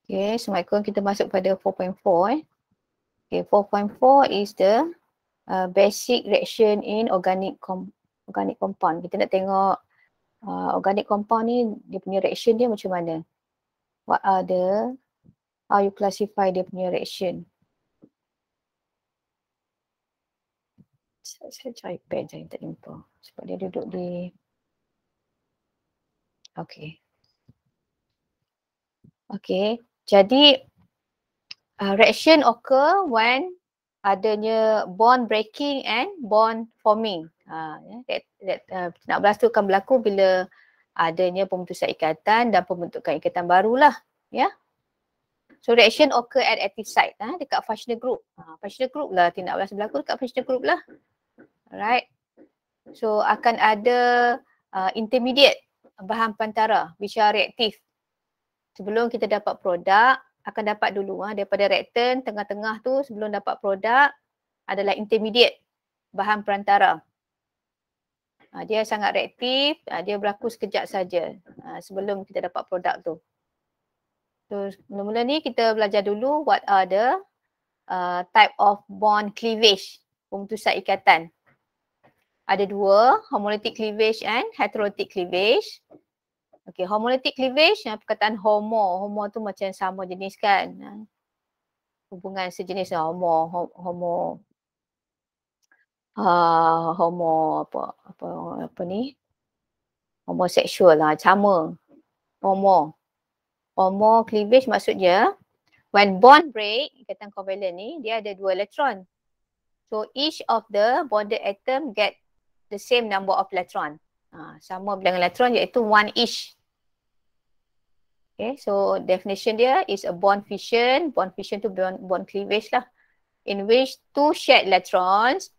Okay, Assalamualaikum. Kita masuk pada 4.4 Okay, 4.4 is the basic reaction in organic compound. Kita nak tengok organic compound ni dia punya reaction dia macam mana. What are how you classify dia punya reaction. Saya cari pen, saya tak jumpa. Sebab dia duduk di Okay. Okay, jadi reaction occur when adanya bond breaking and bond forming. Nak belas tu akan berlaku bila adanya pemutusan ikatan dan pembentukan ikatan barulah. Ya. So reaction occur at active site dekat functional group. Functional group lah tindak belas berlaku dekat functional group lah. Alright. So akan ada intermediate bahan pantara which are reaktif. Sebelum kita dapat produk, akan dapat dulu daripada reaktan tengah-tengah tu sebelum dapat produk adalah intermediate bahan perantara. Dia sangat reaktif, dia berlaku sekejap saja sebelum kita dapat produk tu. So mula-mula ni kita belajar dulu what are the type of bond cleavage, pemutusan ikatan. Ada dua, homolytic cleavage and heterolytic cleavage. Okay, homolytic cleavage, perkataan homo tu macam sama jenis kan. Hubungan sejenis homo apa ni? Homoseksual sama. Homo cleavage maksudnya when bond break, ikatan covalent ni dia ada dua elektron. So each of the bonded atom get the same number of electron. Sama bilangan elektron iaitu one each. Okay, so definition dia is a bond fission. Bond fission tu bond cleavage lah. In which two shared electrons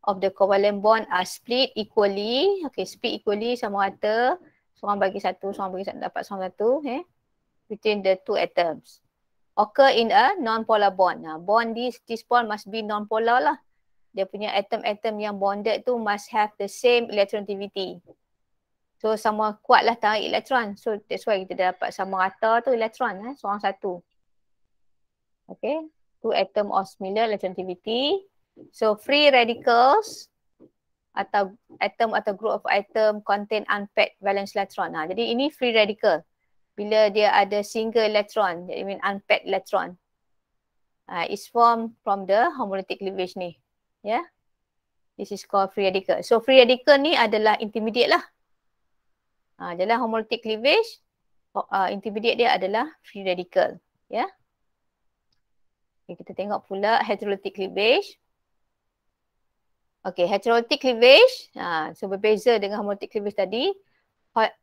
of the covalent bond are split equally. Okay, split equally sama rata. Seorang bagi satu, dapat seorang satu. Between the two atoms. Occur in a non-polar bond. Bond this bond must be non-polar lah. Dia punya atom-atom yang bonded tu must have the same electronegativity. So sama kuat lah tarik elektron. So that's why kita dapat sama rata tu elektron. Seorang satu. Okay. Two atom of similar electronegativity. So free radicals atau atom atau group of atom contain unpaired valence electron. Jadi ini free radical. Bila dia ada single electron, that mean unpaired electron. Is formed from the homolytic cleavage ni. Yeah. This is called free radical. So free radical ni adalah intermediate lah. Dalam homolytic cleavage, intermediate dia adalah free radical. Ya. Yeah. Okay, kita tengok pula heterolytic cleavage. Okay, heterolytic cleavage. So berbeza dengan homolytic cleavage tadi.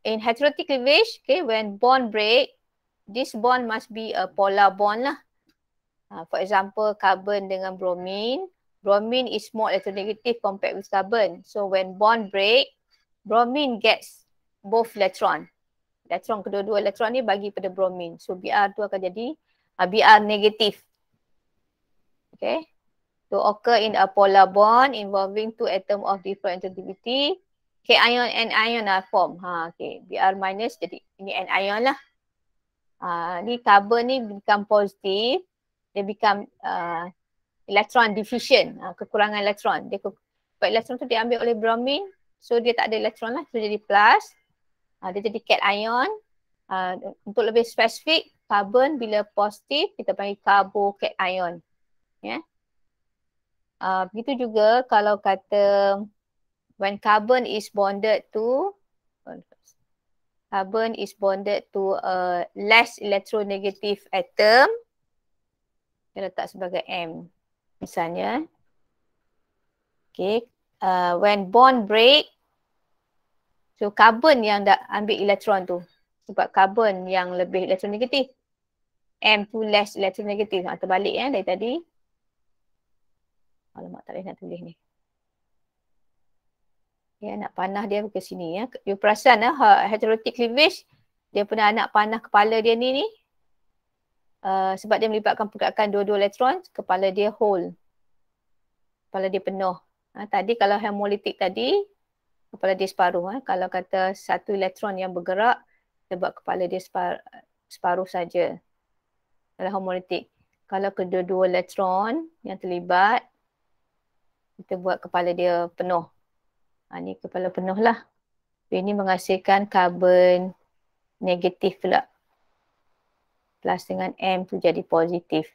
In heterolytic cleavage, okay, when bond break, this bond must be a polar bond lah. For example, carbon dengan bromine. Bromine is more electronegative compared with carbon. So when bond break, bromine gets both electron. Elektron kedua-dua elektron ni bagi pada bromine. So Br tu akan jadi Br negatif. Okay. To occur in a polar bond involving two atom of different electronegativity. K-ion and ion are formed. Okay. Br minus jadi ini anion lah. Ni carbon ni become positif. Dia become electron deficient. Kekurangan elektron. Elektron tu diambil oleh bromine. So dia tak ada elektron lah. So jadi plus. Dia jadi cation. Untuk lebih spesifik, carbon bila positif kita panggil carbocation. Ya. Begitu juga kalau kata when carbon is bonded to a less electronegative atom, kita letak sebagai M misalnya. Okay. When bond break, so carbon yang dah ambil elektron tu. Sebab carbon yang lebih elektronegatif. M tu less elektronegatif. Terbalik dari tadi. Alamak, tak boleh nak tulis ni. Ya, nak panah dia ke sini. You perasan heterolytic cleavage, dia punya anak panah kepala dia ni. Sebab dia melibatkan pergerakan dua-dua elektron, kepala dia whole. Kepala dia penuh. Tadi kalau homolytic tadi, kepala dia separuh. Kalau kata satu elektron yang bergerak, sebab kepala dia separuh saja dalam homolitik. Kalau kedua-dua elektron yang terlibat, kita buat kepala dia penuh. Ni kepala penuh lah. Ini menghasilkan karbon negatif pula. Plus dengan M tu jadi positif.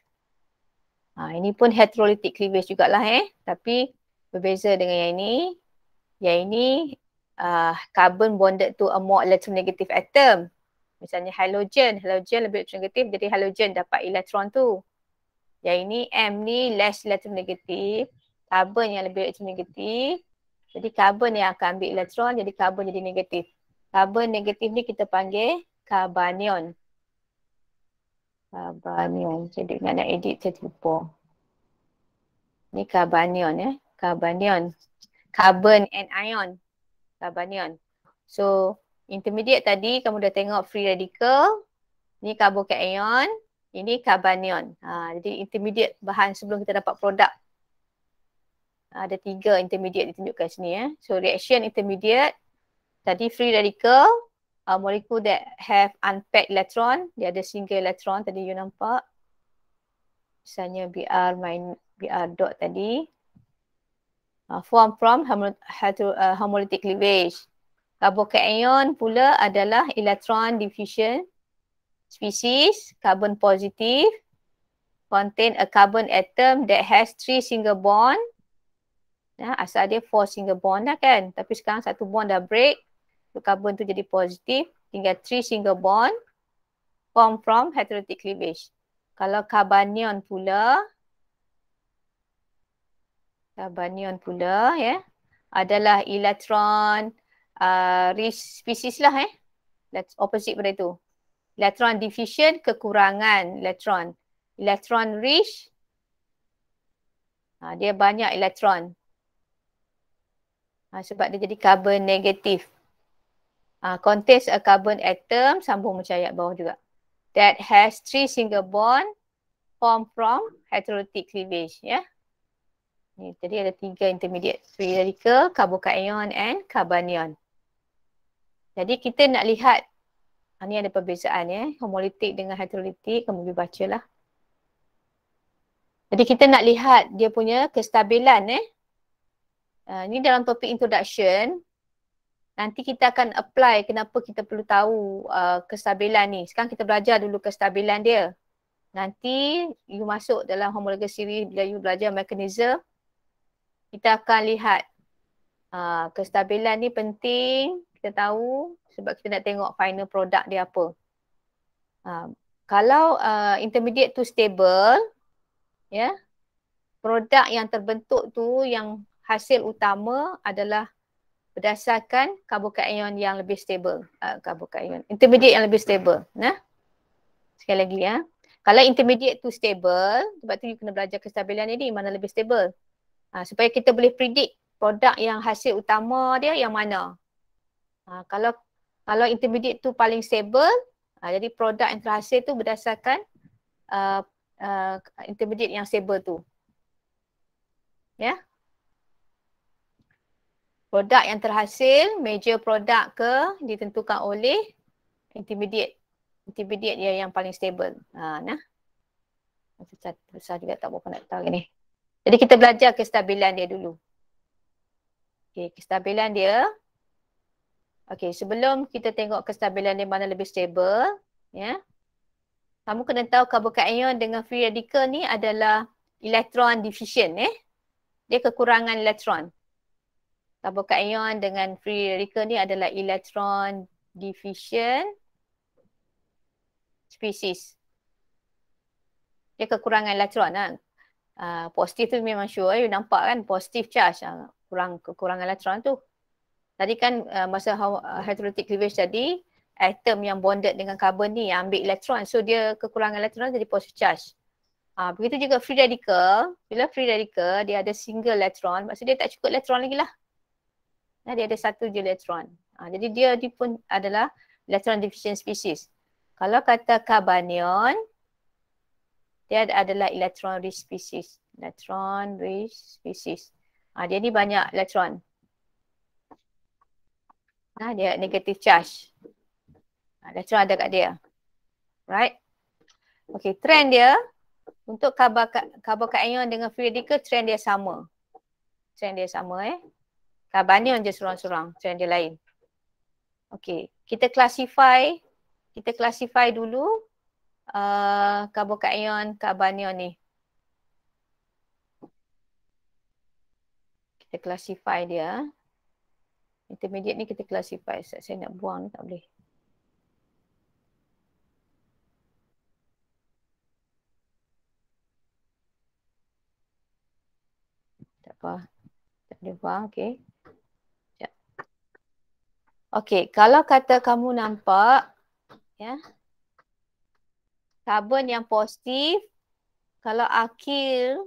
Ini pun heterolitic cleavage jugalah tapi berbeza dengan yang ini. Yang ini carbon bonded to a more electronegative atom. Misalnya halogen lebih electronegatif, jadi halogen dapat elektron tu. Yang ini M ni less electronegative, carbon yang lebih electronegatif. Jadi carbon yang akan ambil elektron, jadi carbon jadi negatif. Carbon negatif ni kita panggil carbanion. Carbanion. Jadi nak edit saya terlupa. Ni carbanion Carbanion. Carbon and ion. Carbanion. So intermediate tadi kamu dah tengok free radical. Ni carbocation. Ini carbanion. Jadi intermediate bahan sebelum kita dapat produk. Ada 3 intermediate ditunjukkan sini So reaction intermediate. Tadi free radical. Molecule that have unpaired electron. Dia ada single electron tadi you nampak. Misalnya Br dot tadi. Form from homolytic cleavage. Carbocation pula adalah electron diffusion species, carbon positive, contain a carbon atom that has 3 single bond. Asal dia 4 single bond lah kan. Tapi sekarang satu bond dah break. So carbon tu jadi positif. Tinggal 3 single bond. Form from heterolytic cleavage. Kalau carbanion pula adalah electron rich species lah That's opposite pada itu. Electron diffusion, kekurangan elektron. Electron rich, dia banyak elektron. Sebab dia jadi carbon negatif. Contains a carbon atom, sambung macam ayat bawah juga. That has 3 single bond formed from heterolytic cleavage. Ni tadi ada 3 intermediate. Free radical, carbocation and carbanion. Jadi kita nak lihat, ni ada perbezaan homolitik dengan heterolitik, kamu boleh bacalah. Jadi kita nak lihat dia punya kestabilan ni dalam topik introduction. Nanti kita akan apply kenapa kita perlu tahu kestabilan ni. Sekarang kita belajar dulu kestabilan dia. Nanti you masuk dalam homologous series bila you belajar mekanisme, kita akan lihat kestabilan ni penting kita tahu sebab kita nak tengok final product dia apa. Kalau intermediate tu stable, produk yang terbentuk tu yang hasil utama adalah berdasarkan carbocation yang lebih stable. Carbocation intermediate yang lebih stable. Sekali lagi Kalau intermediate tu stable, sebab tu you kena belajar kestabilan ini mana lebih stable. Supaya kita boleh predict produk yang hasil utama dia yang mana. Kalau intermediate tu paling stable, jadi produk yang terhasil tu berdasarkan intermediate yang stable tu. Produk yang terhasil, major produk ke ditentukan oleh intermediate. Intermediate dia yang paling stable. Besar juga tak berapa nak tahu ni. Jadi kita belajar kestabilan dia dulu. Kestabilan dia. Sebelum kita tengok kestabilan dia mana lebih stable, kamu kena tahu carbocation dengan free radical ni adalah electron diffusion. Dia kekurangan elektron. Carbocation dengan free radical ni adalah electron diffusion species. Dia kekurangan elektron. Positif tu memang sure. You nampak kan positif charge. Kekurangan elektron tu. Tadi kan masa heterolytic cleavage tadi, atom yang bonded dengan carbon ni yang ambil elektron. So dia kekurangan elektron jadi positive charge. Begitu juga free radical. Bila free radical dia ada single elektron, maksud dia tak cukup elektron lagi lah. Dia ada satu je elektron. Jadi dia pun adalah electron diffusion species. Kalau kata carbanion, dia adalah electron rich species. Electron rich species. Dia ni banyak elektron. Dia negative charge. Elektron ada kat dia. Right? Okay, trend dia untuk carbokation dengan free radical trend dia sama. Trend dia sama Carbanion je seorang-seorang, trend dia lain. Okay, kita classify dulu carbokation, carbanion ni. Kita classify dia. Intermediate ni kita classify. Saya nak buang ni tak boleh. Tak apa. Tak boleh buang, okay. Okay, kalau kata kamu nampak, ya, karbon yang positif, kalau alkyl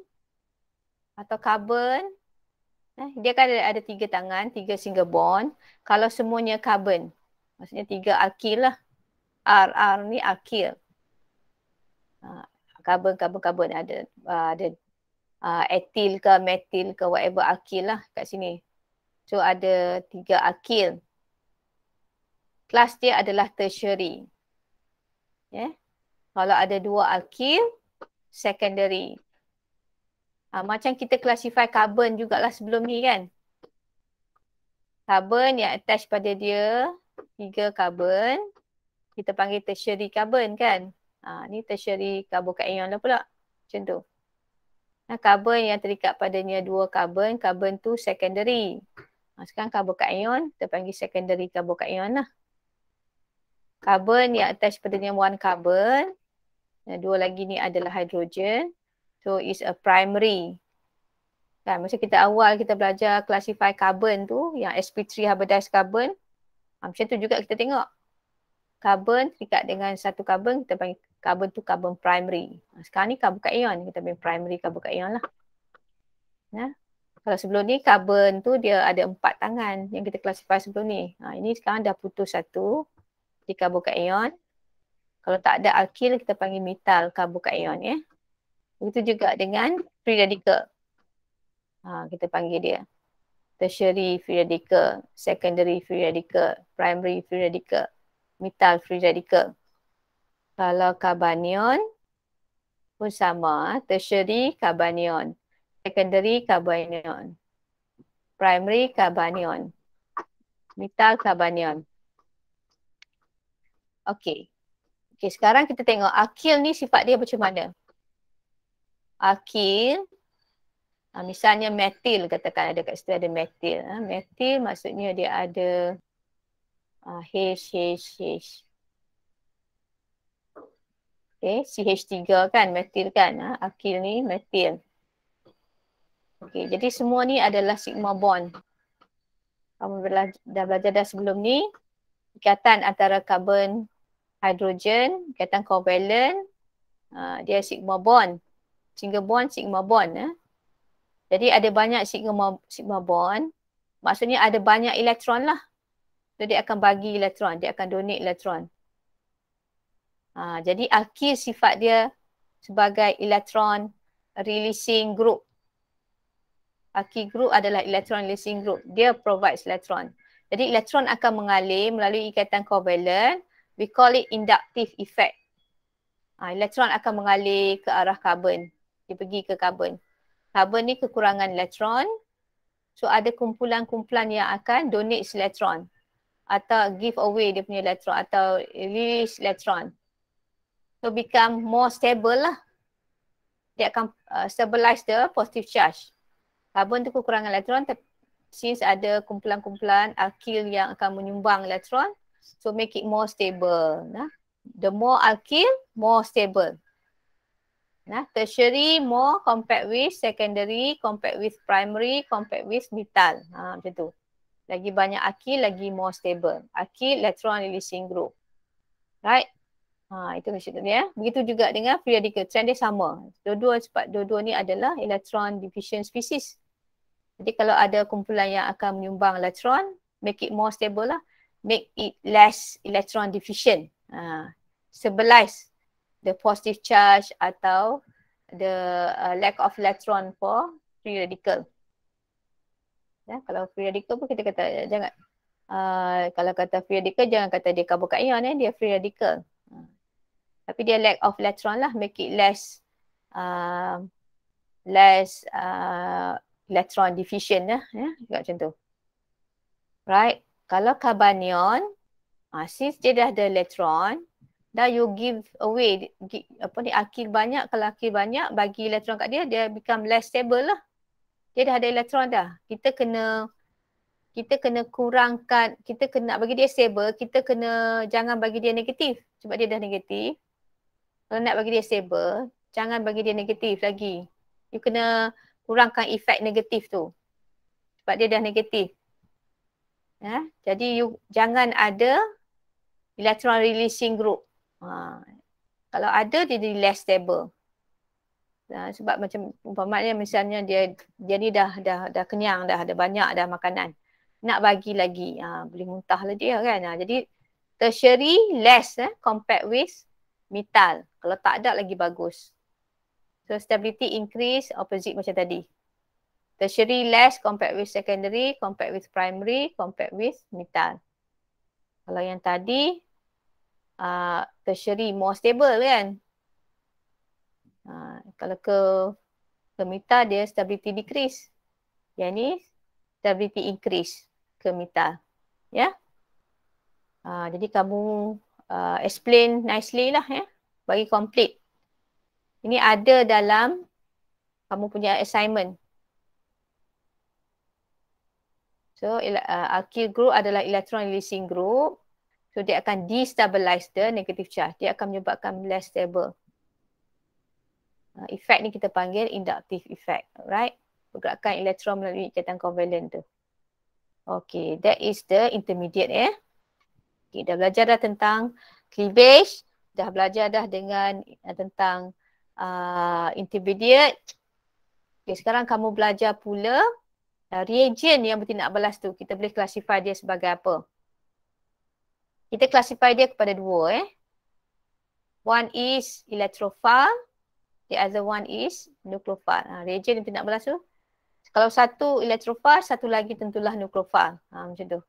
atau karbon, dia kan ada 3 tangan, 3 single bond. Kalau semuanya karbon, maksudnya 3 alkyl lah. R ni alkyl. Karbon ada etil ke metil ke whatever alkyl lah kat sini. So ada 3 alkyl. Kelas dia adalah tertiary. Kalau ada 2 alkyl, secondary. Macam kita classify karbon jugalah sebelum ni kan. Karbon yang attach pada dia 3 karbon, kita panggil tertiary karbon kan. Ni tertiary carbokation lah pula. Macam tu. Karbon yang terikat padanya 2 karbon, karbon tu secondary. Sekarang carbokation, kita panggil secondary carbokation lah. Karbon yang attach padanya 1 karbon, 2 lagi ni adalah hydrogen. So is a primary. Kan, masa kita awal kita belajar classify karbon tu, yang sp3 hybridized carbon, macam tu juga kita tengok. Karbon terikat dengan 1 karbon, kita panggil karbon tu karbon primary. Sekarang ni carbokation, kita panggil primary carbokation lah. Kalau sebelum ni karbon tu dia ada 4 tangan yang kita classify sebelum ni. Ini sekarang dah putus 1 di carbokation. Kalau tak ada alkyl kita panggil metal carbokation ya. Begitu juga dengan free radical. Kita panggil dia tertiary free radical, secondary free radical, primary free radical, metal free radical. Kalau carbanion pun sama, tertiary carbanion, secondary carbanion, primary carbanion, metal carbanion. Okey. Okey, sekarang kita tengok alkyl ni sifat dia macam mana. Alkyl, misalnya metil, katakan ada kat situ ada metil. Metil maksudnya dia ada H. Okay, CH3 kan, metil kan. Alkyl ni metil. Okay, jadi semua ni adalah sigma bond. Kamu dah belajar dah sebelum ni. Ikatan antara karbon hidrogen, ikatan covalent, dia sigma bond. Single bond, sigma bond. Jadi ada banyak sigma bond, maksudnya ada banyak elektron lah. So dia akan bagi elektron, dia akan donate elektron. Jadi alkyl sifat dia sebagai elektron releasing group. Alkyl group adalah elektron releasing group. Dia provides elektron. Jadi elektron akan mengalir melalui ikatan covalent. We call it inductive effect. Elektron akan mengalir ke arah karbon. Dia pergi ke karbon. Karbon ni kekurangan elektron. So ada kumpulan-kumpulan yang akan donate elektron. Atau give away dia punya elektron. Atau release elektron. So become more stable lah. Dia akan stabilize the positive charge. Karbon tu kekurangan elektron. Since ada kumpulan-kumpulan alkyl yang akan menyumbang elektron. So make it more stable. The more alkyl, more stable. Tertiary more compact with secondary, compact with primary, compact with metal. Macam tu. Lagi banyak alkyl, lagi more stable. Alkyl electron releasing group. Right? Itu maksud dia. Begitu juga dengan free radical. Trend dia sama. Dua-dua ni adalah electron deficient species. Jadi kalau ada kumpulan yang akan menyumbang elektron, make it more stable lah. Make it less electron deficient. Stabilize the positive charge atau the lack of electron for free radical. Kalau free radical pun kita kata jangan kalau kata free radical jangan kata dia carbokation dia free radical. Tapi dia lack of electron lah, make it less electron deficient lah, ya, macam tu. Right, kalau carbanion, since dia dah ada electron, dah you give away, alkyl banyak, kalau alkyl banyak, bagi electron kat dia, dia become less stable lah. Dia dah ada electron dah. Kita kena kurangkan, kita kena bagi dia stable, kita kena jangan bagi dia negatif. Sebab dia dah negatif. Kalau nak bagi dia stable, jangan bagi dia negatif lagi. You kena kurangkan efek negatif tu. Sebab dia dah negatif. Ya, jadi you jangan ada electron releasing group. Kalau ada, dia jadi less stable. Sebab macam umpamanya misalnya dia ni dah kenyang, dah ada banyak dah makanan. Nak bagi lagi, boleh muntah lah dia kan. Jadi tertiary less compared with metal. Kalau tak ada lagi bagus. So stability increase, opposite macam tadi. Tertiary less compared with secondary, compared with primary, compared with metal. Kalau yang tadi, tertiary more stable kan. Kalau ke metal dia stability decrease. Yang ni stability increase ke metal. Ya. Jadi kamu explain nicely lah ya. Bagi complete. Ini ada dalam kamu punya assignment. So alkyl group adalah electron releasing group. So dia akan destabilize the negative charge. Dia akan menyebabkan less stable. Efek ni kita panggil inductive effect. Right? Pergerakan elektron melalui ikatan kovalent tu. Okay, that is the intermediate ya. Okay, dah belajar dah tentang cleavage. Dah belajar dah dengan tentang intermediate. Okay, sekarang kamu belajar pula reagent yang bertindak balas tu. Kita boleh classify dia sebagai apa? Kita classify dia kepada dua. One is electrophile. The other one is nucleophile. Reagent yang bertindak balas tu. Kalau satu electrophile, satu lagi tentulah nucleophile. Macam tu.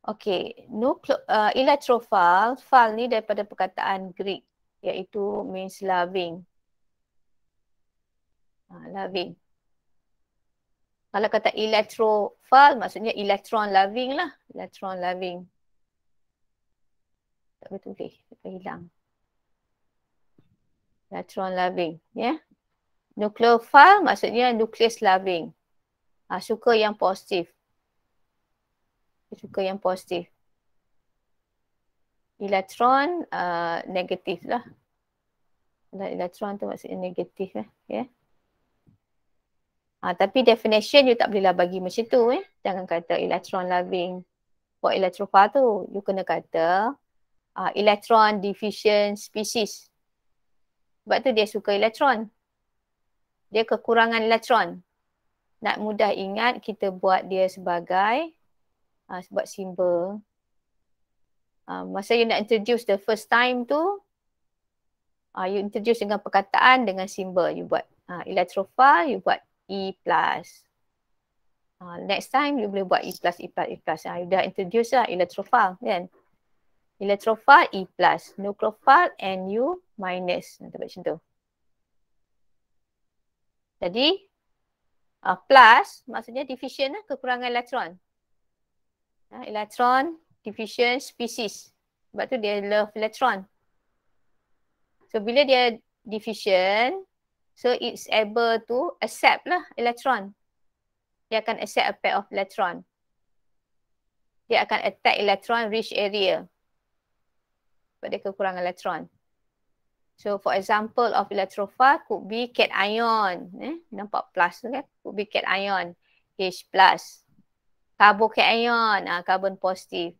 Okay. Electrophile. Phile ni daripada perkataan Greek. Iaitu means loving. Loving. Kalau kata electrophile, maksudnya electron loving lah. Electron loving. Tak boleh tulis. Tak hilang. Electron loving. Ya. Yeah. Nucleophile maksudnya nucleus loving. Suka yang positif. Suka yang positif. Elektron negatif lah. Elektron tu maksudnya negatif lah. Ya. Tapi definition you tak boleh lah bagi macam tu. Jangan kata electron loving for electrophile tu. You kena kata electron deficient species. Sebab tu dia suka elektron. Dia kekurangan elektron. Nak mudah ingat, kita buat dia sebagai sebab simbol. Masa you nak introduce the first time tu, you introduce dengan perkataan dengan simbol. You buat electrophile, you buat E+. Next time you boleh buat E+, E+, E+. You dah introduce lah electrophile kan. Electrophile E+, nucleophile NU-. Macam tu. Jadi plus maksudnya deficient lah, kekurangan elektron. Electron deficient species. Sebab tu dia love electron. So bila dia deficient, so it's able to accept lah electron. Dia akan accept a pair of electron. Dia akan attack electron rich area. Sebab dia kekurangan elektron. So for example of electrophile could be cation. Nampak plus tu kan? Could be cation. H+. Carbocation. Carbon positif.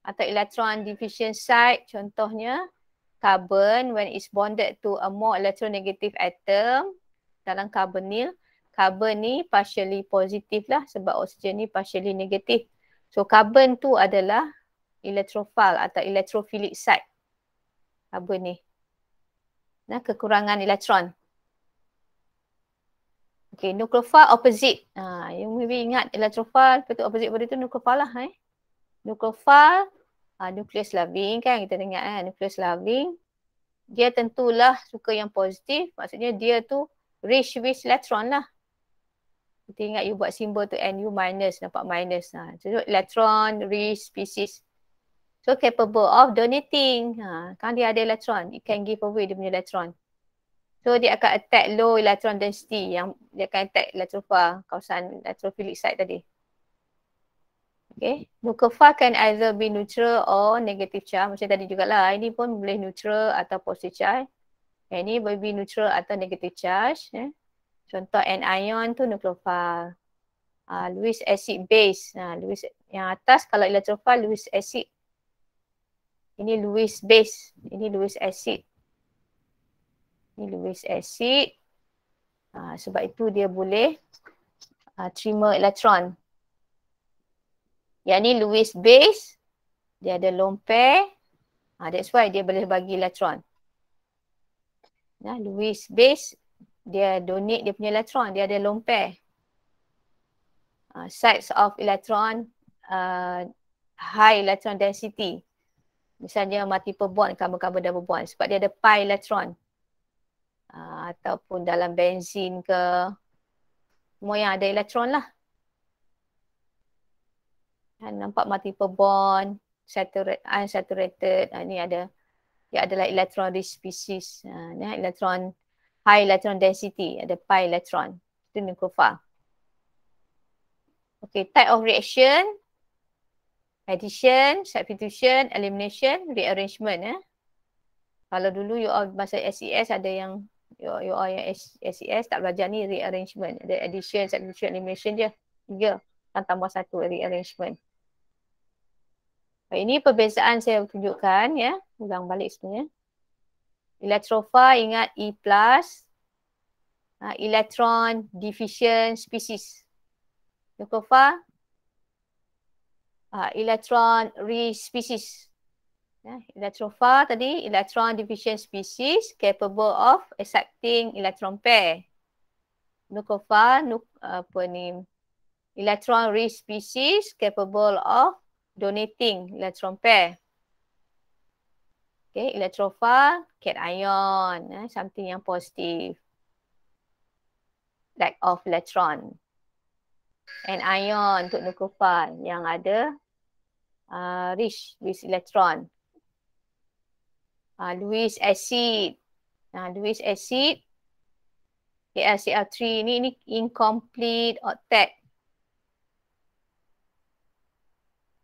Atau electron deficient site. Contohnya carbon when it's bonded to a more electronegative atom. Dalam carbonyl. Carbon ni partially positif lah. Sebab oksigen ni partially negatif. So carbon tu adalah electrophile atau electrophilic site. Carbon ni. Kekurangan elektron. Okay, nucleophile opposite. You maybe ingat electrophile, betul opposite pada itu nucleophile lah. Nucleophile nucleus loving kan, kita ingat nucleus loving. Dia tentulah suka yang positif, maksudnya dia tu rich with electron lah. Kita ingat you buat simbol tu Nu minus, nampak minus. So electron rich species. So capable of donating. Kan dia ada electron, it can give away dia punya electron. So dia akan attack low electron density, yang dia akan attack electrophile, kawasan electrophilic site tadi. Okay, nucleophile can either be neutral or negative charge. Macam tadi jugalah, ini pun boleh neutral atau positive charge. Ini boleh be neutral atau negative charge. Contoh anion tu nucleophile. Lewis acid base. Lewis yang atas kalau electrophile Lewis acid. Ini Lewis base. Ini Lewis acid. Ini Lewis acid. Sebab itu dia boleh terima elektron. Yang ni Lewis base. Dia ada lone pair. That's why dia boleh bagi elektron. Lewis base. Dia donate dia punya elektron. Dia ada lone pair. Sites of electron. High electron density. Misalnya multiple bond, carbon-carbon double bond. Sebab dia ada pi elektron. Ataupun dalam benzin ke. Semua yang ada elektron lah. Nampak multiple bond. Unsaturated. Ni ada. Dia adalah electron rich species. Electron, high electron density. Ada pi elektron. Itu nucleophile. Okay, type of reaction. Addition, substitution, elimination, rearrangement. Kalau dulu you all masa SES ada yang you all yang SES tak belajar ni rearrangement. Ada addition, substitution, elimination je. 3 dan tambah 1 rearrangement. Ini perbezaan saya tunjukkan ya. Ulang balik sebenarnya. Electrophile ingat E+. Electron deficient species. Nucleophile electron rich species. Electrophile tadi, electron deficient species capable of accepting electron pair. Nucleophile, electron rich species capable of donating electron pair. Okay, electrophile, cation, something yang positive. Lack of electron. Anion untuk nucleophile yang ada rich with electron. Lewis acid. Lewis acid. AlCl3 ini incomplete octet.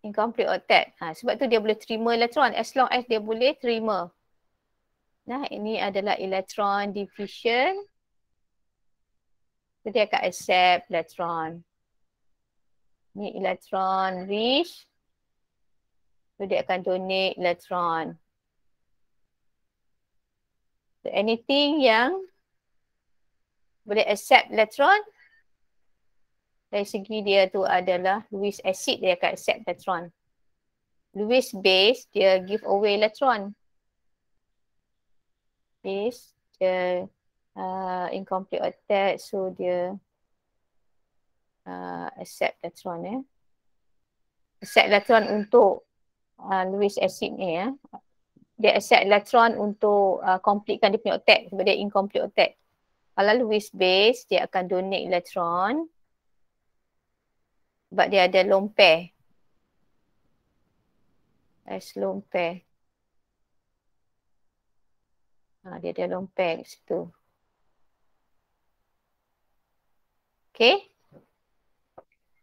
Incomplete octet. Sebab tu dia boleh terima elektron as long as dia boleh terima. Ini adalah electron deficient. So dia akan accept elektron. Ni electron rich. So dia akan donate elektron. So anything yang boleh accept elektron, dari segi dia tu adalah Lewis acid, dia akan accept elektron. Lewis base, dia give away elektron. Base, dia incomplete octet, so dia accept elektron. Accept elektron untuk Lewis acid ni dia accept elektron untuk completekan dia punya octet sebab dia incomplete octet. Kalau Lewis base, dia akan donate elektron sebab dia ada lone pair. As lone pair. Dia ada lone pair kat situ. Okay.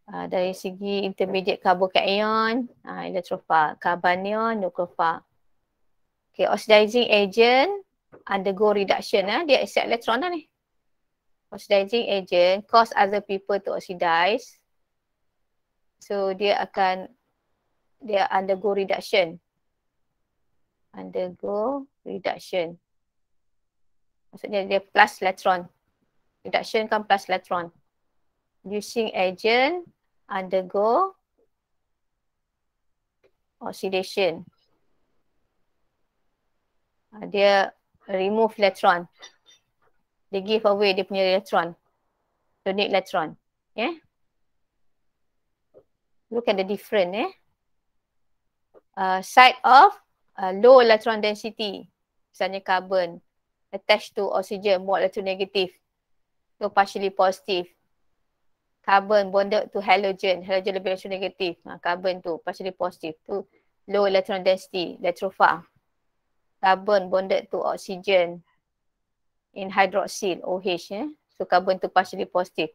Dari segi intermediate carbocation, electrophile. Carbanion, nucleophile. Okay, oxidizing agent undergo reduction. Dia accept elektron dah ni. Oxidizing agent cause other people to oxidize. So dia undergo reduction. Undergo reduction. Maksudnya dia plus elektron. Reduction kan plus elektron. Reducing agent undergo oxidation. Dia remove elektron. Dia give away dia punya elektron. Donate elektron. Yeah. Look at the difference. side of low electron density. Misalnya carbon attached to oxygen, more electronegative. So partially positive. Carbon bonded to halogen, halogen lebih electronegative. Carbon tu partially positive. Tu low electron density, electrophile. Carbon bonded to oxygen in hydroxyl, OH. So carbon tu partially positive.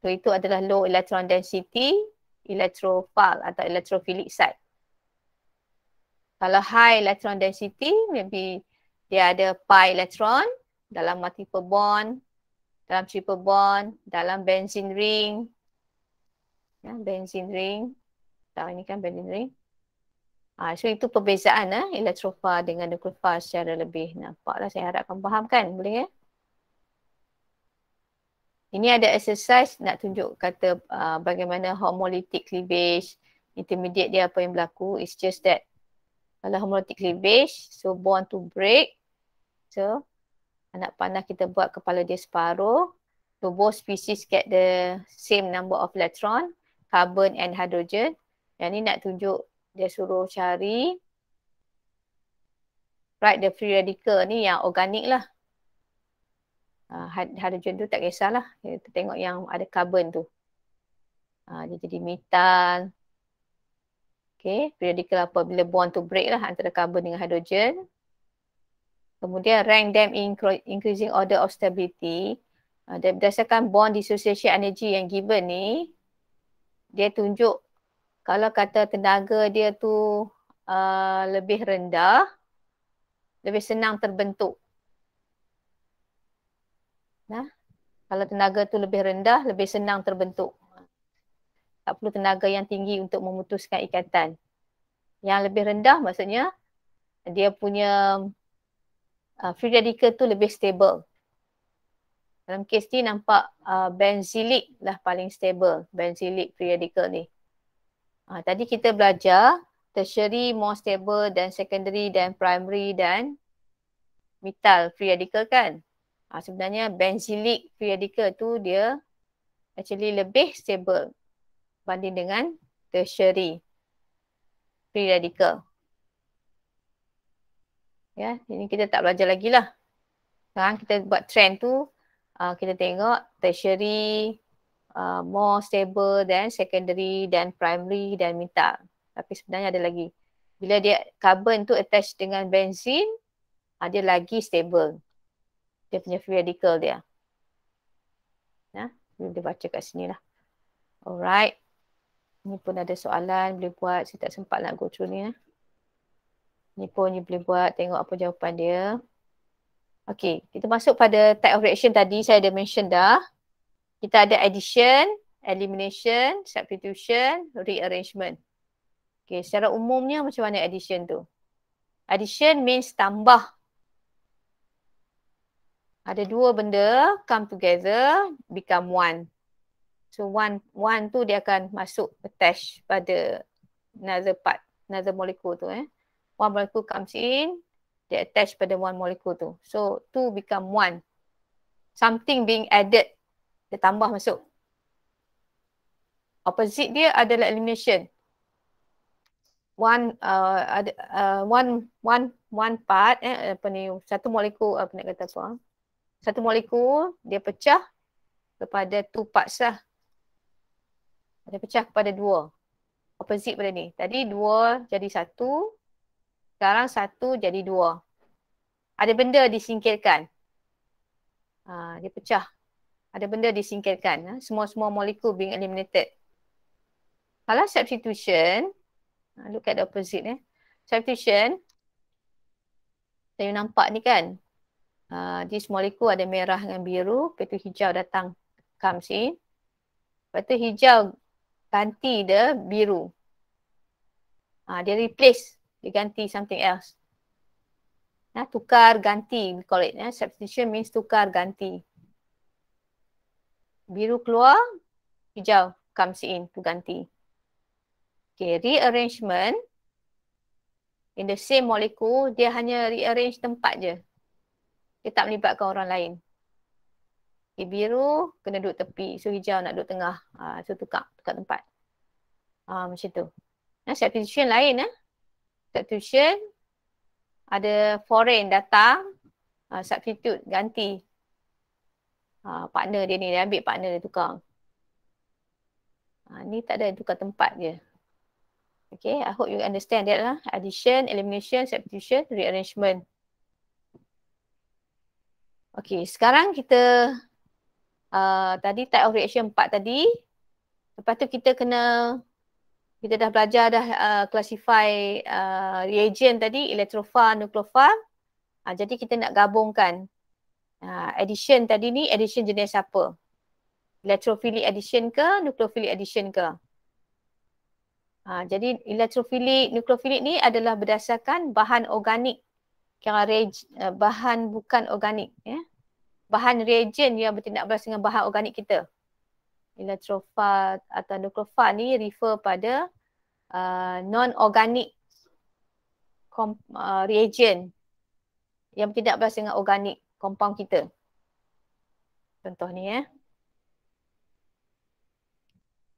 So itu adalah low electron density, electrophile atau electrophilic site. Kalau high electron density, maybe dia ada pi electron dalam multiple bond, dalam triple bond, dalam benzene ring. Ya, benzene ring. Tahu ini kan benzene ring. So itu perbezaan electrophile dengan nucleophile secara lebih nampaklah. Saya harapkan faham kan? Boleh ya? Ini ada exercise nak tunjuk kata bagaimana homolytic cleavage, intermediate dia apa yang berlaku. It's just that kalau homolytic cleavage, so bond to break. So anak panah kita buat kepala dia separuh. So both species get the same number of electron, carbon and hydrogen. Yang ni nak tunjuk dia suruh cari write the free radical ni yang organik lah. Hydrogen tu tak kisahlah. Kita tengok yang ada carbon tu. Dia jadi metal. Okay, free radical apa? Bila bond to break lah antara carbon dengan hydrogen. Kemudian rank them in increasing order of stability. Berdasarkan bond dissociation energy yang given ni, dia tunjuk kalau kata tenaga dia tu lebih rendah, lebih senang terbentuk. Kalau tenaga tu lebih rendah, lebih senang terbentuk. Tak perlu tenaga yang tinggi untuk memutuskan ikatan. Yang lebih rendah maksudnya dia punya free radical tu lebih stable. Dalam kes ni nampak benzylic lah paling stable, benzylic free radical ni. Tadi kita belajar tertiary more stable dan secondary dan primary dan methyl free radical kan. Sebenarnya benzylic free radical tu dia actually lebih stable banding dengan tertiary free radical. Ya, ini kita tak belajar lagi lah. Sekarang kita buat trend tu, kita tengok tertiary more stable than secondary dan primary dan methyl. Tapi sebenarnya ada lagi. Bila dia carbon tu attach dengan benzene, dia lagi stable. Dia punya free radical dia. Ya, boleh baca kat sini lah. Alright. Ni pun ada soalan boleh buat. Saya tak sempat nak go through ni. Ni pun you boleh buat. Tengok apa jawapan dia. Okay. Kita masuk pada type of reaction tadi. Saya ada mention dah. Kita ada addition, elimination, substitution, rearrangement. Okay. Secara umumnya macam mana addition tu? Addition means tambah. Ada dua benda come together become one. So one tu dia akan masuk attach pada another part, another molecule tu. One molecule comes in, dia attach pada one molecule tu. So two become one. Something being added, dia tambah masuk. Opposite dia adalah elimination. One part, satu molekul, apa nak kata apa? Satu molekul dia pecah kepada two parts lah. Dia pecah kepada dua. Opposite pada ni. Tadi dua jadi satu. Sekarang satu jadi dua. Ada benda disingkirkan. Dia pecah. Ada benda disingkirkan. Semua molekul being eliminated. Kalau substitution, look at the opposite. Substitution, saya nampak ni kan. This molecule ada merah dengan biru. Lepas tu hijau datang. Comes in. Lepas tu hijau ganti dia biru. Dia replace. Dia ganti something else. Tukar ganti. We call it. Substitution means tukar ganti. Biru keluar. Hijau comes in to ganti. Okay. Rearrangement. In the same molecule. Dia hanya rearrange tempat je. Dia tak melibatkan orang lain. Okay, biru kena duduk tepi. So hijau nak duduk tengah. So tukar tempat. Macam tu. Substitution lain. substitution, ada foreign datang, substitute, ganti. Partner dia ni, dia ambil partner dia tukar. Ni tak ada, tukar tempat je. Okay, I hope you understand that lah. Addition, elimination, substitution, rearrangement. Okay, sekarang kita tadi type of reaction 4 tadi. Lepas tu kita dah belajar dah classify reagent tadi, electrophile, nucleophile. Jadi kita nak gabungkan. Addition tadi ni, addition jenis apa? Electrophilic addition ke, nucleophilic addition ke? Jadi electrophilic, nucleophilic ni adalah berdasarkan bahan organik. Bahan bukan organik. Ya? Bahan reagent yang bertindak balas dengan bahan organik kita. Electrophile atau nucleophile ni refer pada non-organic reagent yang bertindak balas dengan organik compound kita. Contoh ni ya.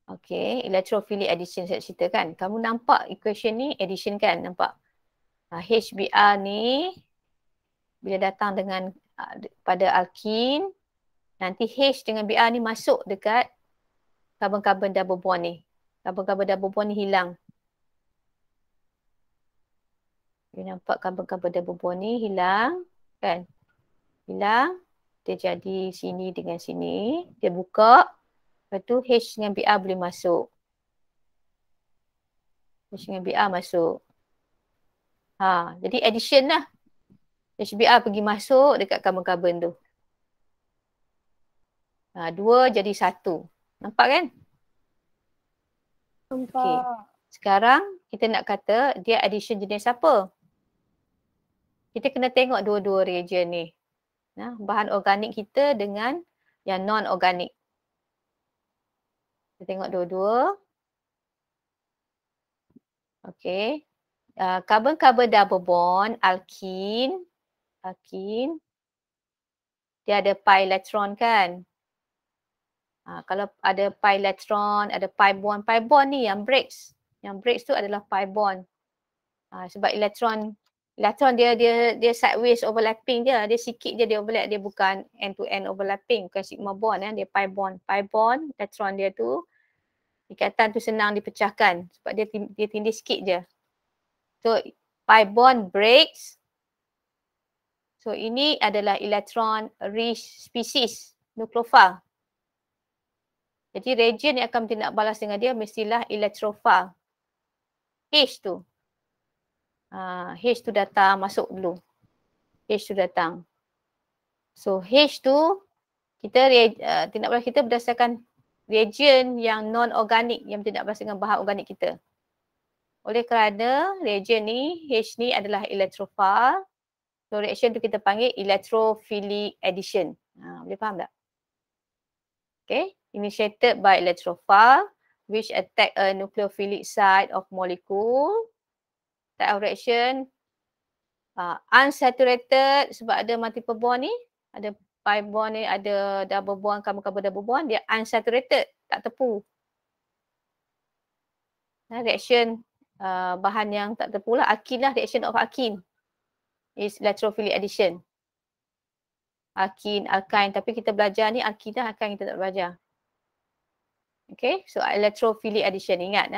Okay, electrophilic addition saya ceritakan. Kamu nampak equation ni addition kan? Nampak? HBr ni bila datang dengan pada alkene, nanti H dengan Br ni masuk dekat karbon-karbon double bond ni. Karbon-karbon double bond ni hilang. Dia nampak karbon-karbon double bond ni hilang kan? Hilang. Dia jadi sini dengan sini. Dia buka. Lepas tu H dengan Br boleh masuk. H dengan Br masuk. Jadi addition lah. HBr pergi masuk dekat karbon-karbon tu. 2 jadi 1. Nampak kan? Nampak. Okay. Sekarang kita nak kata dia addition jenis apa? Kita kena tengok dua-dua reagent ni. Bahan organik kita dengan yang non-organik. Kita tengok dua-dua. Okay. Karbon-karbon double bond, alkene. Dia ada pi electron kan? Kalau ada pi electron, ada pi bond. Pi bond ni yang breaks. Yang breaks tu adalah pi bond. Sebab elektron dia sideways overlapping je. Dia sikit je dia overlap. Dia bukan end-to-end overlapping. Bukan sigma bond. Dia pi bond. Pi bond, elektron dia tu, ikatan tu senang dipecahkan. Sebab dia tindih sikit je. So, pi bond breaks. So, ini adalah electron rich species, nucleophile. Jadi, reagent yang akan bertindak balas dengan dia mestilah electrophile. H tu. H tu datang, masuk dulu. H tu datang. So, H tu, tindak balas kita berdasarkan reagent yang non-organik yang bertindak balas dengan bahan organik kita. Oleh kerana reagent ni, H ni adalah electrophile. So, reaction tu kita panggil electrophilic addition. Boleh faham tak? Okay. Initiated by electrophile which attack a nucleophilic site of molecule. Type of reaction unsaturated sebab ada multiple bond ni. Ada pi bond ni, ada double bond, karbon-karbon double bond. Dia unsaturated, tak tepu. Reaction bahan yang tak tepu lah. Alkene lah, reaction of alkene. Is electrophilic addition. Alkene, alkyne. Tapi kita belajar ni alkene dah, alkyne kita tak belajar. Okay, so electrophilic addition. Ingat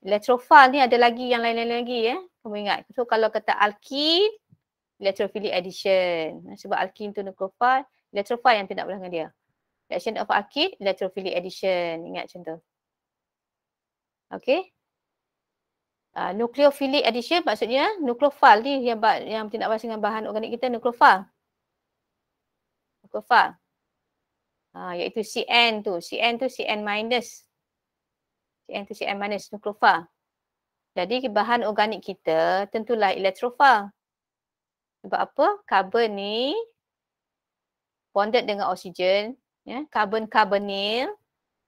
electrophile ni ada lagi yang lain-lain lagi Kamu ingat. So kalau kata alkene, electrophilic addition. Sebab alkene tu nucleophile, electrophile yang tindak balas dengan dia. Reaction of alkene, electrophilic addition. Ingat macam tu. Okay. Nucleophilic addition maksudnya nucleophile ni yang tindak balas dengan bahan organik kita, nucleophile. Nucleophile. Iaitu CN tu. CN tu CN minus. CN tu CN minus nucleophile. Jadi bahan organik kita tentulah electrophile. Sebab apa? Karbon ni bonded dengan oksigen. Karbon carbonyl.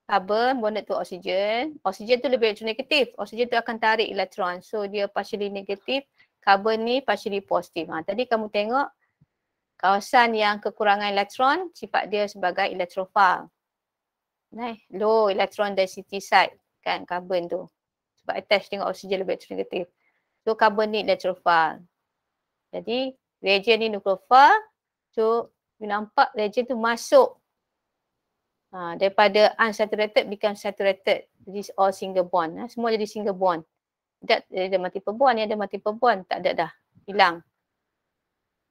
Carbon bonded to oksigen. Oksigen tu lebih elektronegatif. Oksigen tu akan tarik elektron. So dia partially negatif. Karbon ni partially positif. Tadi kamu tengok kawasan yang kekurangan elektron, sifat dia sebagai electrophile. Low electron density site kan karbon tu. Sebab attach dengan oksigen lebih elektronegatif. So carbon ni electrophile. Jadi reagent ni nucleophile. So you nampak reagent tu masuk daripada unsaturated become saturated. Jadi all single bond. Semua jadi single bond. Tidak ada multiple bond, ni ada multiple bond. Tak ada dah. Hilang.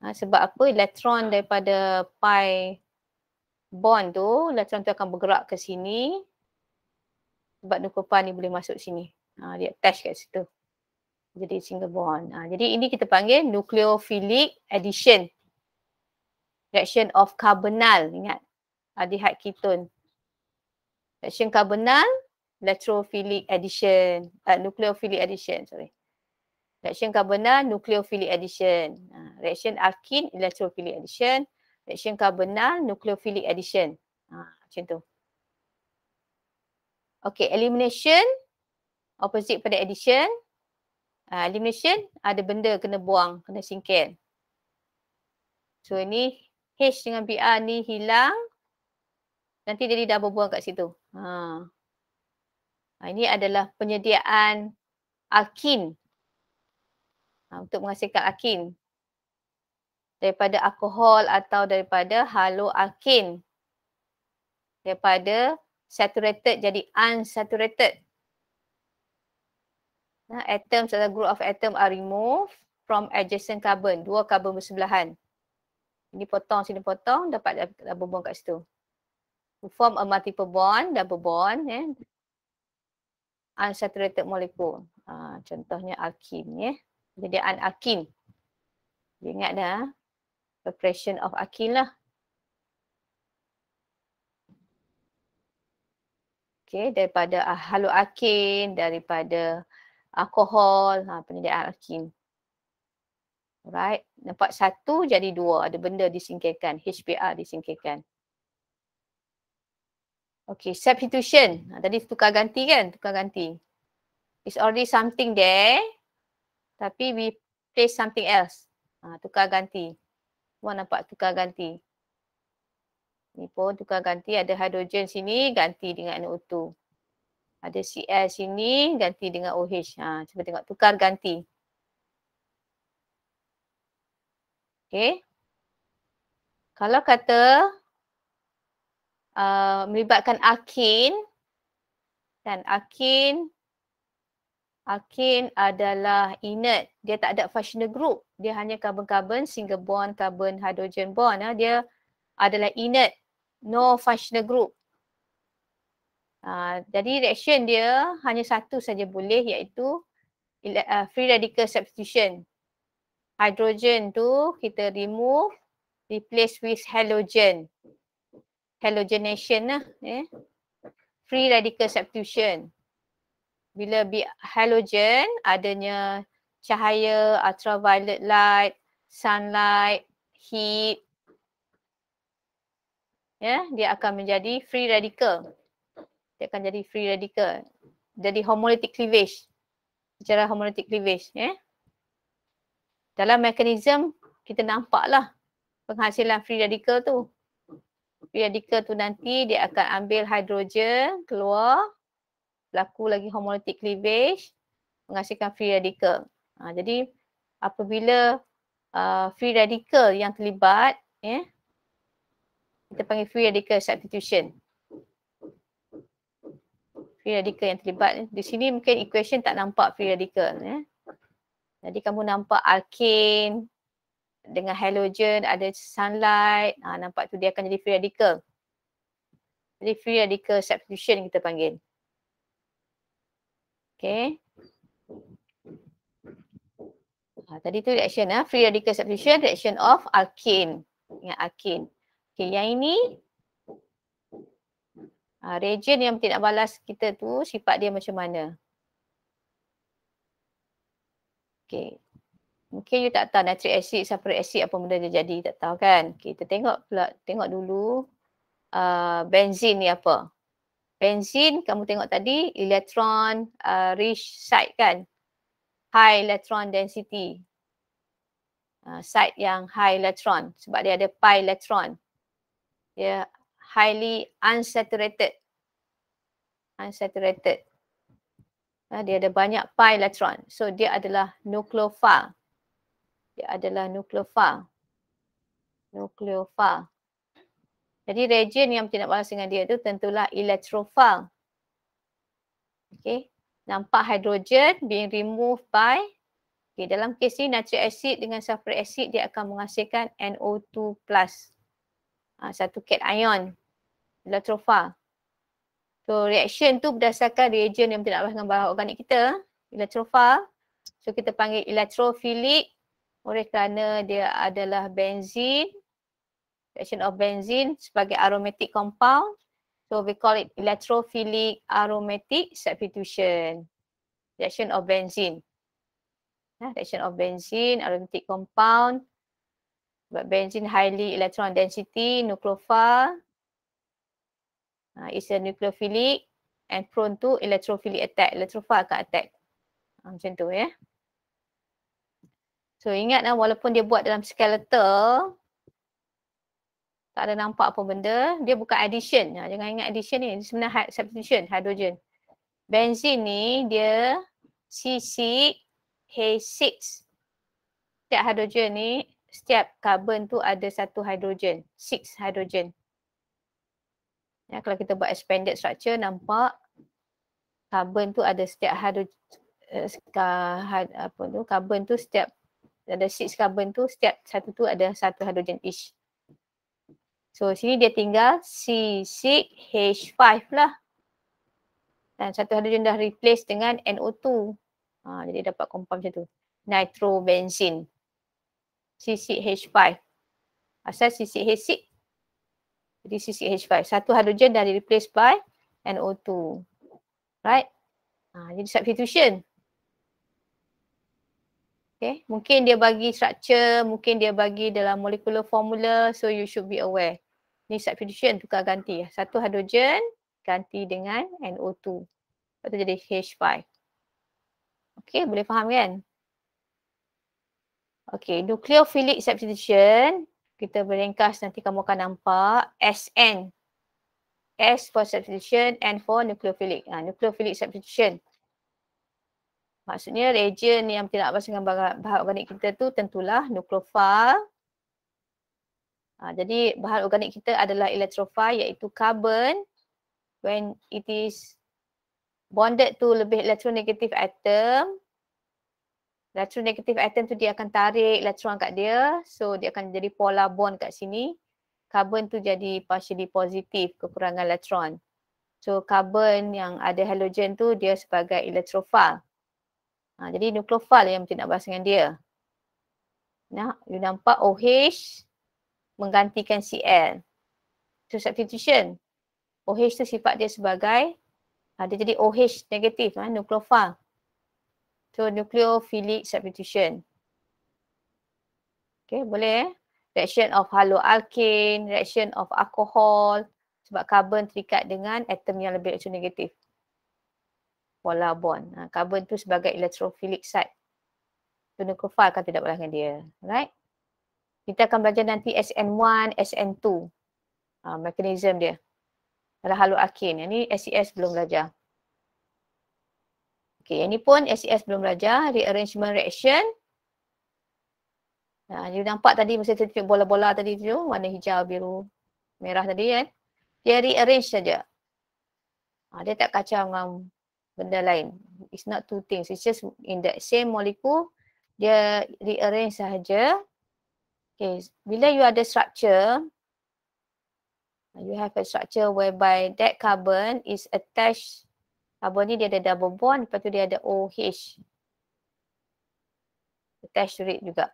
Sebab apa? Elektron daripada pi bond tu, elektron tu akan bergerak ke sini. Sebab nucleophile ni boleh masuk sini. Dia attach kat situ. Jadi single bond. Jadi ini kita panggil nucleophilic addition. Reaction of carbonyl. Ingat. Aldehyde ketone. Reaction carbonyl, electrophilic addition. Nucleophilic addition, sorry. Reaction carbonyl, nucleophilic addition. Reaction alkene, electrophilic addition. Reaction carbonyl, nucleophilic addition. Macam tu. Okay, elimination. Opposite pada addition. Elimination, ada benda kena buang, kena singkir. So ini H dengan Br ni hilang. Nanti jadi double bond kat situ. Ini adalah penyediaan alkene. Untuk menghasilkan alkene. Daripada alkohol atau daripada haloalkane. Daripada saturated jadi unsaturated. Atoms atau group of atom are removed from adjacent carbon. Dua carbon bersebelahan. Ini potong, sini potong, dapat double bond kat situ. To form a multiple bond, double bond. Unsaturated molecule. Contohnya alkene. Jadi alkene. Ingat dah. Preparation of alkene lah. Okay, daripada haloalkane, daripada alkohol, penyediaan alkene. Alright, nampak satu jadi dua. Ada benda disingkirkan. HBr disingkirkan. Okay, substitution. Tadi tukar ganti kan? Tukar ganti. It's already something there. Tapi we place something else. Tukar ganti. Semua nampak tukar ganti. Ni pun tukar ganti. Ada hidrogen sini, ganti dengan NO2. Ada Cl sini, ganti dengan OH. Cuba tengok, tukar ganti. Okay. Kalau kata melibatkan alkene, dan alkene adalah inert. Dia tak ada functional group. Dia hanya carbon-carbon, single bond, carbon, hydrogen bond. Dia adalah inert. No functional group. Jadi reaction dia hanya satu saja boleh, iaitu free radical substitution. Hydrogen tu kita remove, replace with halogen. Halogenation lah. Free radical substitution. Bila halogen, adanya cahaya, ultraviolet light, sunlight, heat. Dia akan menjadi free radical. Dia akan jadi free radical. Jadi homolytic cleavage. Secara homolytic cleavage. Dalam mekanisme kita nampaklah penghasilan free radical tu. Free radical tu nanti dia akan ambil hidrogen keluar. Berlaku lagi homolytic cleavage. Menghasilkan free radical. Jadi apabila free radical yang terlibat, kita panggil free radical substitution. Free radical yang terlibat. Di sini mungkin equation tak nampak free radical. Jadi kamu nampak alkane dengan halogen, ada sunlight. Nampak tu dia akan jadi free radical. Jadi free radical substitution kita panggil. Okay. Tadi tu reaction free radical substitution, reaction of alkane. Ingat alkane. Okay, yang ini reagent yang tidak balas kita tu sifat dia macam mana? Okay. Mungkin you tak tahu nitric acid, sulfuric acid apa benda dia jadi, tak tahu kan? Okay, kita tengok dulu benzin ni apa. Benzin kamu tengok tadi electron rich site kan? High electron density. Site yang high electron sebab dia ada pi electron. Dia highly unsaturated. Unsaturated. Dia ada banyak pi elektron. So dia adalah nukleofil. Dia adalah nukleofil. Nukleofil. Jadi reagen yang tidak balas dengan dia tu tentulah electrophile. Okay. Nampak hidrogen being removed by, okay, dalam kes ni nitric acid dengan sulfuric acid dia akan menghasilkan NO2+. Satu cation, electrophile. So reaction tu berdasarkan reagen yang tidak balas dengan bahan organik kita, electrophile. So kita panggil electrophilic oleh kerana dia adalah benzene. Reaction of benzene sebagai aromatic compound. So we call it electrophilic aromatic substitution. Reaction of benzene. Reaction of benzene, aromatic compound. But benzene highly electron density, nucleophile. Is a nucleophilic and prone to electrophilic attack. Electrophile akan attack. Macam tu ya. So ingat walaupun dia buat dalam skeletal, tak ada nampak apa benda, dia bukan addition. Jangan ingat addition ni, sebenarnya substitution, hydrogen. Benzene ni dia C6H6. Setiap hydrogen ni, setiap carbon tu ada satu hydrogen, 6 hydrogen. Kalau kita buat expanded structure, nampak carbon tu ada setiap hydrogen, carbon tu setiap ada 6 carbon tu, setiap satu tu ada satu hydrogen each. So sini dia tinggal C6H5 lah. Dan satu hydrogen dah replace dengan NO2. Jadi dapat compound macam tu. Nitrobenzene. C6H5. Asal C6H6. Jadi C6H5. Satu hydrogen dah replace by NO2. Right? Jadi substitution. Okay. Mungkin dia bagi structure, mungkin dia bagi dalam molecular formula, so you should be aware. Ni substitution, tukar ganti. Satu hydrogen ganti dengan NO2. Lepas tu jadi H5. Okay, boleh faham kan? Okay, nucleophilic substitution, kita beringkas nanti kamu akan nampak SN. S for substitution, N for nucleophilic. Nucleophilic substitution. Maksudnya reagen yang tidak balas dengan bahan organik kita tu tentulah nukleofil. Jadi bahan organik kita adalah electrophile iaitu carbon. When it is bonded to lebih electronegative atom, electronegative atom tu dia akan tarik elektron kat dia. So dia akan jadi polar bond kat sini. Carbon tu jadi partially positif, kekurangan elektron. So carbon yang ada halogen tu dia sebagai electrophile. Jadi nukleofil yang tidak balas dengan dia. You nampak OH menggantikan Cl. So substitution. OH tu sifat dia sebagai, dia jadi OH negatif, nukleofil. So nucleophilic substitution. Okay, boleh reaction of haloalkane, reaction of alcohol. Sebab carbon terikat dengan atom yang lebih elektronegatif. Polar bond. Carbon tu sebagai electrophilic site. So nukleofil akan tidak balas dengan dia. Right? Kita akan belajar nanti SN1, SN2. Mekanisme dia. Ada haloalkane. Yang ni SES belum belajar. Okay, yang ni pun SES belum belajar. Rearrangement reaction. You nampak tadi masa tunjuk bola-bola tadi tu. Warna hijau, biru, merah tadi kan. Dia rearrange saja. Dia tak kacau dengan benda lain. It's not two things. It's just in that same molecule, dia rearrange sahaja. Okay, bila you ada structure, you have a structure whereby that carbon is attached. Carbon ni dia ada double bond, lepas tu dia ada OH. Attached to it juga.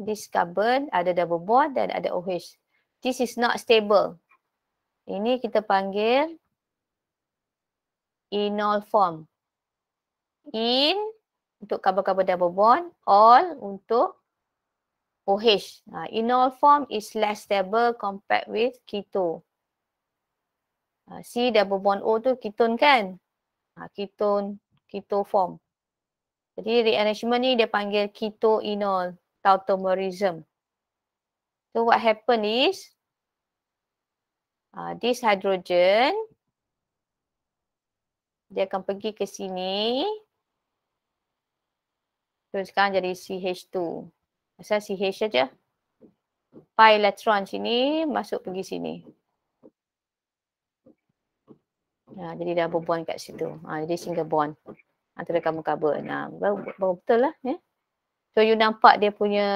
This carbon ada double bond dan ada OH. This is not stable. Ini kita panggil enol form. In untuk carbon-carbon double bond, all untuk OH. Enol form is less stable compared with keto. C double bond O tu ketone kan? Keto form. Jadi rearrangement ni dia panggil ketoenol tautomerism. So what happen is this hydrogen Dia akan pergi ke sini. Terus sekarang jadi CH2. Asal CH saja. Pi elektron sini masuk pergi sini. Jadi double bond kat situ. Jadi single bond antara carbon-carbon. Baru betul lah. So you nampak dia punya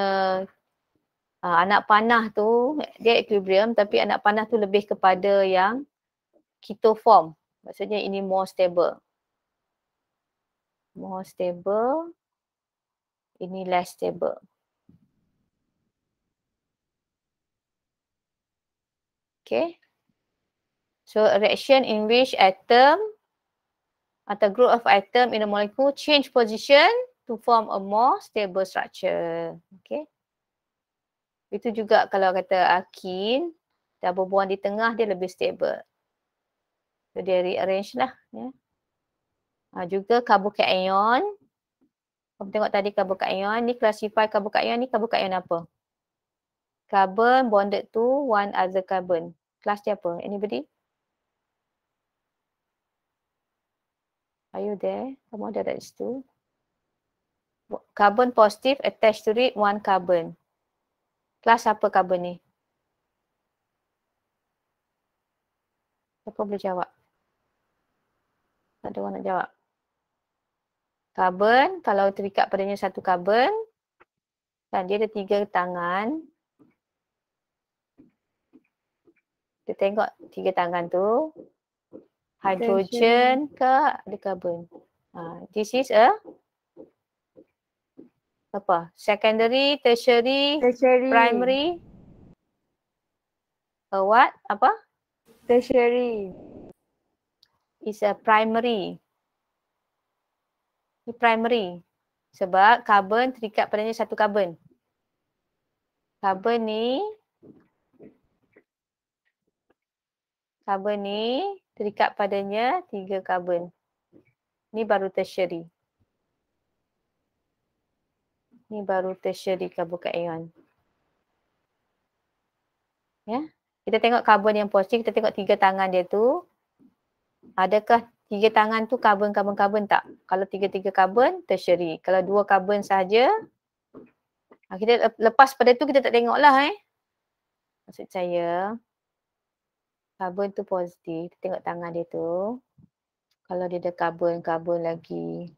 anak panah tu, dia equilibrium tapi anak panah tu lebih kepada yang keto form. Maksudnya ini more stable. More stable. Ini less stable. Okay. So a reaction in which atom atau group of atom in a molecule change position to form a more stable structure. Okay. Itu juga kalau kata alkene, double bond di tengah dia lebih stable. So dia rearrange lah. Juga carbocation. Kamu tengok tadi carbocation. Ni classify carbocation ni carbocation apa? Carbon bonded to one other carbon. Kelas dia apa? Anybody? Are you there? Kamu ada dari situ? Carbon positive attached to it one carbon. Kelas apa carbon ni? Siapa boleh jawab? Tak ada orang nak jawab. Carbon, kalau terikat padanya satu carbon, dan dia ada 3 tangan. Kita tengok 3 tangan tu. Hydrogen ke ada carbon? This is a apa? Secondary, tertiary, primary. A what? Apa? Tertiary. Is a primary. Ini primary. Sebab carbon terikat padanya satu carbon. Carbon ni terikat padanya 3 carbon. Ni baru tertiary. Ni baru tertiary carbocation. Ya. Kita tengok carbon yang positif, kita tengok 3 tangan dia tu. Adakah 3 tangan tu carbon tak? Kalau 3 carbon, tertiary. Kalau 2 carbon sahaja, kita lepas pada tu kita tak tengok lah. Maksud saya, carbon tu positif, kita tengok tangan dia tu. Kalau dia ada carbon lagi.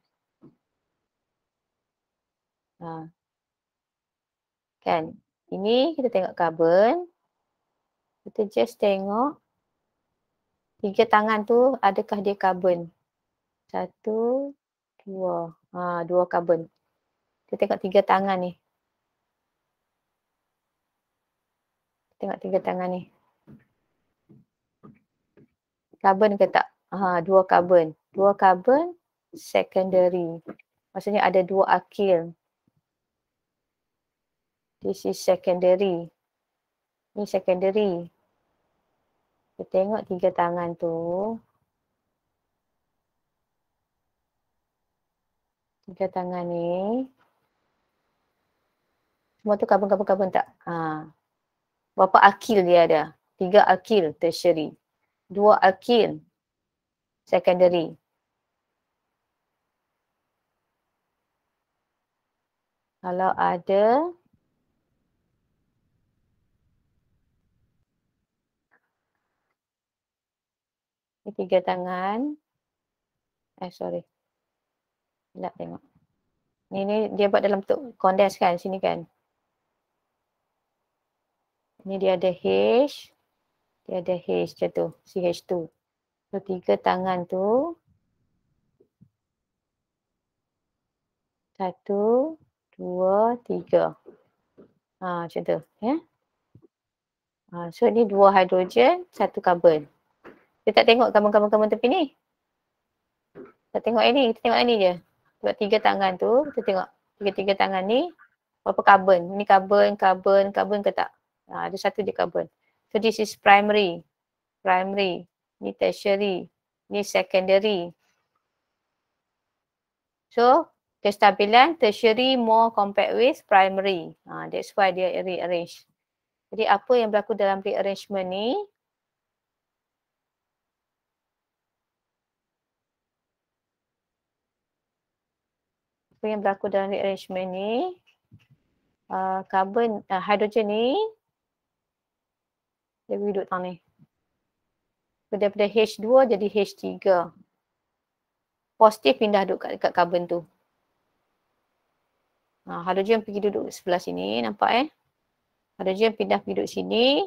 Kan? Ini kita tengok carbon. Kita just tengok 3 tangan tu adakah dia carbon. 1, 2. 2 carbon. Kita tengok 3 tangan ni. Tengok 3 tangan ni. Carbon ke tak? 2 carbon. 2 carbon secondary. Maksudnya ada 2 alkyl. This is secondary. Ni secondary. Kita tengok 3 tangan tu. 3 tangan ni. Semua tu carbon tak? Berapa alkyl dia ada? 3 alkyl tertiary. 2 alkyl secondary. Kalau ada ni 3 tangan. Sorry. Nak tengok. Ni dia buat dalam bentuk kondes kan sini kan. Ni dia ada H. Dia ada H macam tu. CH2. So 3 tangan tu. 1, 2, 3. Macam tu. So ni 2 hidrogen, 1 carbon. Kita tak tengok carbon tepi ni. Kita tengok ini. Kita tengok ini je. Sebab 3 tangan tu. Kita tengok 3 tangan ni. Berapa carbon. Ni carbon ke tak? Ada 1 je carbon. So this is primary. Primary. Ni tertiary. Ni secondary. So kestabilan tertiary more compared with primary. That's why dia rearrange. Jadi apa yang berlaku dalam rearrangement ni? Apa yang berlaku dalam rearrangement ni? Hidrogen ni dia duduk tang ni. Daripada H2 jadi H3. Positif pindah duduk kat karbon tu. Hidrogen pergi duduk sebelah sini, nampak Hidrogen pindah pergi duduk sini.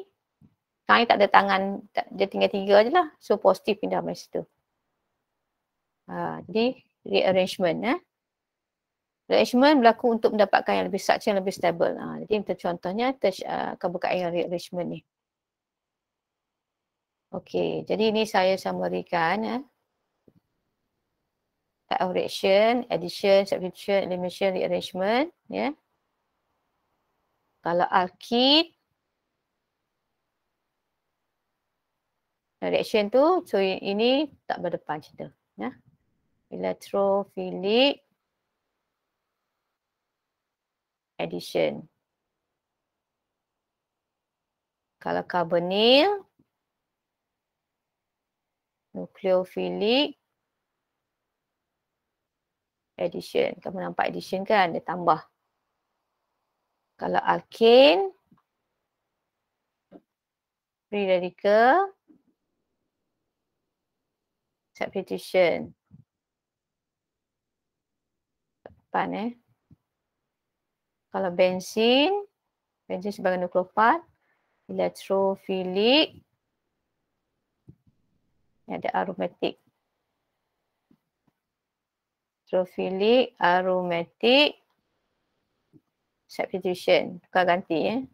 Sekarang ni tak ada tangan, dia tinggal 3 je lah. So positif pindah dari situ. Jadi rearrangement. Rearrangement berlaku untuk mendapatkan yang lebih structure yang lebih stable. Jadi untuk contohnya carbon cation rearrangement ni. Okey, jadi ini saya summary-kan. Type of reaction, addition, substitution, elimination, rearrangement. Kalau alkene, reaction tu, so ini tak berdepan cerita. Electrophilic addition. Kalau carbonyl, nucleophilic addition. Kamu nampak addition kan? Dia tambah. Kalau alkane, free radical substitution. Depan Kalau benzene sebagai nukleofil, electrophilic, ada aromatic. Electrophilic, aromatic substitution. Tukar ganti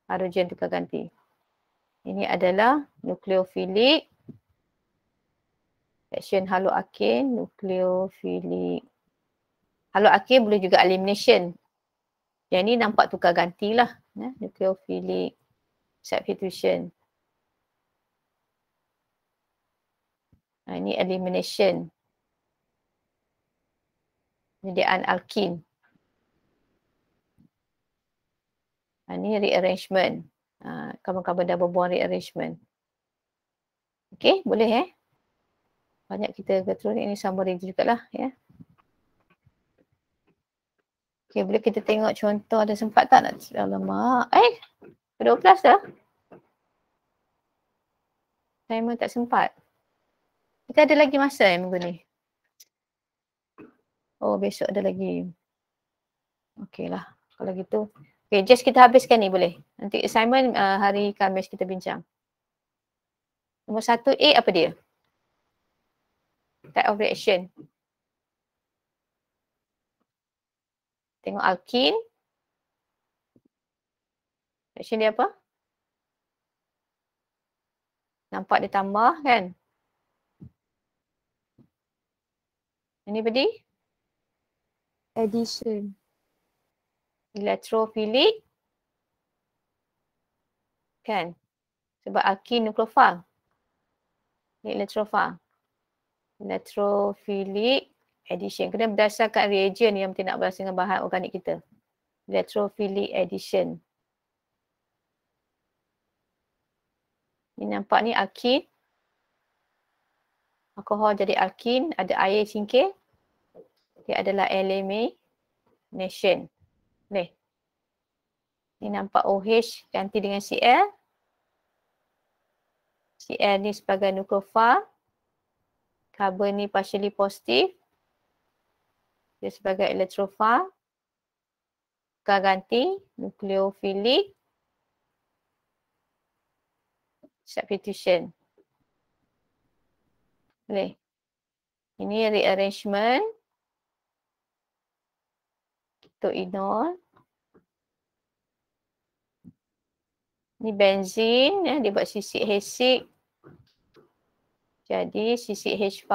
Hidrogen tukar ganti. Ini adalah nucleophilic reaction haloalkane, nucleophilic. Haloalkane boleh juga elimination. Yang ni nampak tukar gantilah. Nucleophilic substitution. Ini elimination. Penyediaan alkene. Ini rearrangement. Karbon-karbon double bond rearrangement. Okey, boleh Banyak kita betul ini summary jugalah Okey, boleh kita tengok contoh, ada sempat tak nak? Alamak. 12 dah. Saya memang tak sempat. Kita ada lagi masa minggu ni? Oh, besok ada lagi. Okeylah. Kalau gitu. Okay, just kita habiskan ni boleh. Nanti assignment hari Khamis kita bincang. Nombor 1A apa dia? Type of reaction. Tengok alkene. Reaction dia apa? Nampak dia tambah kan? Ini beri? Addition. Electrophilic. Kan? Sebab alkene nukleofil. Ini electrophile. Electrophilic addition. Kena berdasarkan reagent yang tidak berasa dengan bahan organik kita. Electrophilic addition. Ini nampak ni alkene. Alkohol jadi alkene, ada air singkir. Dia adalah elimination. Ni nampak OH ganti dengan Cl. Cl ni sebagai nukleofil. Carbon ni partially positif. Dia sebagai electrophile. Tukar ganti, nucleophilic substitution. Boleh. Ini rearrangement. Untuk enol. Ini benzene, dia buat CCH6. Jadi CCH5,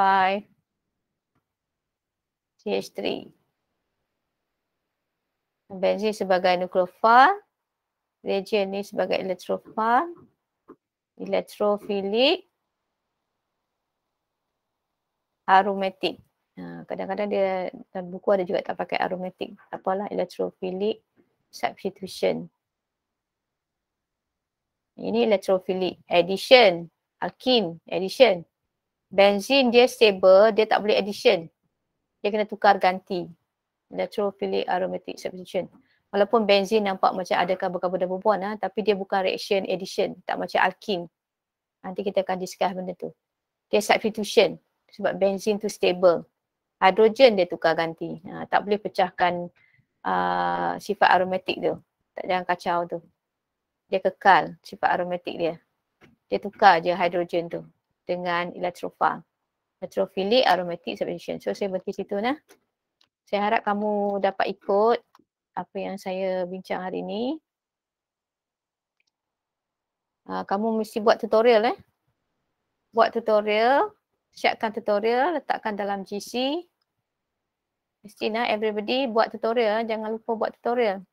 CH3. Benzene sebagai nukleofil. Reagent ni sebagai electrophile. Electrophilic. Aromatic. Kadang-kadang dia dalam buku ada juga tak pakai aromatic. Apalah, electrophilic substitution. Ini electrophilic addition. Alkene addition. Benzene dia stable, dia tak boleh addition. dia kena tukar ganti. Electrophilic aromatic substitution. Walaupun benzin nampak macam ada karbon-karbon double bond tapi dia bukan reaction addition, tak macam alkene. Nanti kita akan discuss benda tu. Dia substitution sebab benzin tu stable. Hidrogen dia tukar ganti. Tak boleh pecahkan sifat aromatik tu. Jangan kacau tu. Dia kekal sifat aromatik dia. Dia tukar je hidrogen tu dengan electrophile. Electrophilic aromatic substitution. So saya berhenti situ nah. Saya harap kamu dapat ikut apa yang saya bincang hari ini. Kamu mesti buat tutorial Buat tutorial, siapkan tutorial, letakkan dalam GC. Mesti everybody buat tutorial, jangan lupa buat tutorial.